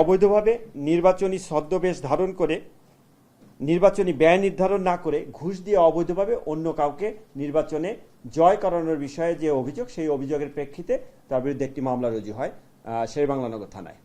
অবৈধভাবে নির্বাচনী ছদ্মবেশ ধারণ করে নির্বাচনী ব্যয় নির্ধারণ না করে ঘুষ দিয়ে অবৈধভাবে অন্য কাউকে নির্বাচনে জয় করানোর বিষয়ে যে অভিযোগ, সেই অভিযোগের প্রেক্ষিতে তার বিরুদ্ধে একটি মামলা রুজু হয় শেরেবাংলা থানায়।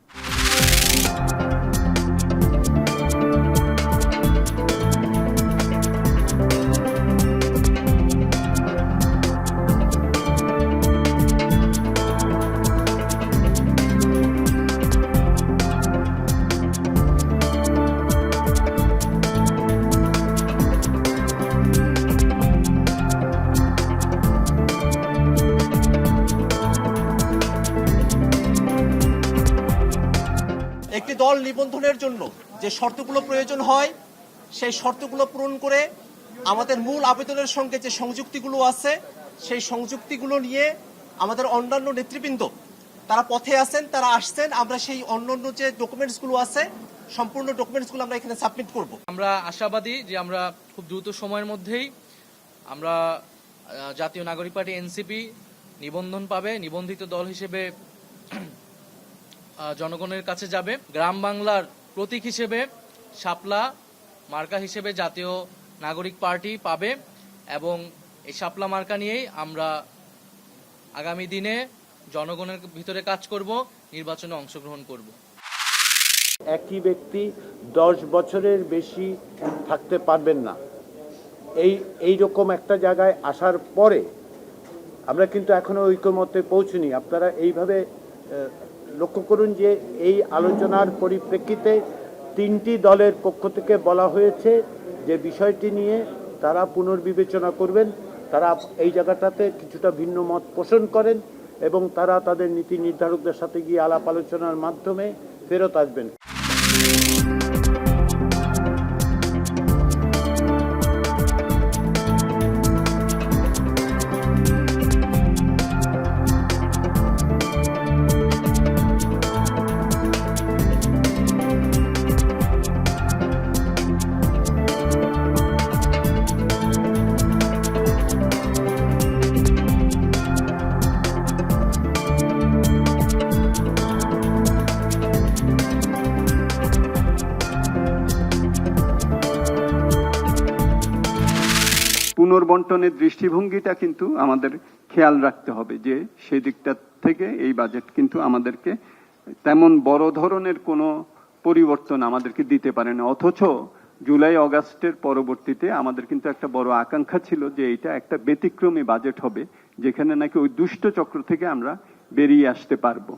একটি দল নিবন্ধনের জন্য যে শর্তগুলো প্রয়োজন হয় সেই শর্তগুলো পূরণ করে আমাদের মূল আবেদনের সঙ্গে যে সংযুক্তিগুলো আছে সেই সংযুক্তিগুলো নিয়ে আমাদের অন্যান্য নেতৃবৃন্দ তারা পথে আছেন, তারা আসছেন। আমরা সেই অন্যান্য যে ডকুমেন্টসগুলো আছে সম্পূর্ণ ডকুমেন্টসগুলো আমরা এখানে সাবমিট করব। আমরা আশাবাদী যে আমরা খুব দ্রুত সময়ের মধ্যেই আমরা জাতীয় নাগরিক পার্টি এনসিপি নিবন্ধন পাবে, নিবন্ধিত দল হিসেবে জনগণের কাছে যাবে। গ্রাম বাংলার প্রতীক হিসেবে শাপলা মার্কা হিসেবে জাতীয় নাগরিক পার্টি পাবে এবং এই শাপলা মার্কা নিয়েই আমরা আগামী দিনে জনগণের ভিতরে কাজ করব, নির্বাচনে অংশগ্রহণ করব। একই ব্যক্তি 10 বছরের বেশি থাকতে পারবেন না। এই রকম একটা জায়গায় আসার পরে আমরা কিন্তু এখনো ঐকমত্যে পৌঁছনি। আপনারা এইভাবে লক্ষ্য করুন যে এই আলোচনার পরিপ্রেক্ষিতে 3টি দলের পক্ষ থেকে বলা হয়েছে যে বিষয়টি নিয়ে তারা পুনর্বিবেচনা করবেন। তারা এই জায়গাটাতে কিছুটা ভিন্ন মত পোষণ করেন এবং তারা তাদের নীতি নির্ধারকদের সাথে গিয়ে আলাপ আলোচনার মাধ্যমে ফেরত আসবেন। পুনর্বন্টনের দৃষ্টিভঙ্গিটা কিন্তু আমাদের খেয়াল রাখতে হবে যে সেই দিকটা থেকে এই বাজেট কিন্তু আমাদেরকে তেমন বড় ধরনের কোনো পরিবর্তন আমাদেরকে দিতে পারে না। অথচ জুলাই অগাস্টের পরবর্তীতে আমাদের কিন্তু একটা বড় আকাঙ্ক্ষা ছিল যে এটা একটা ব্যতিক্রমী বাজেট হবে, যেখানে নাকি ওই দুষ্ট চক্র থেকে আমরা বেরিয়ে আসতে পারবো।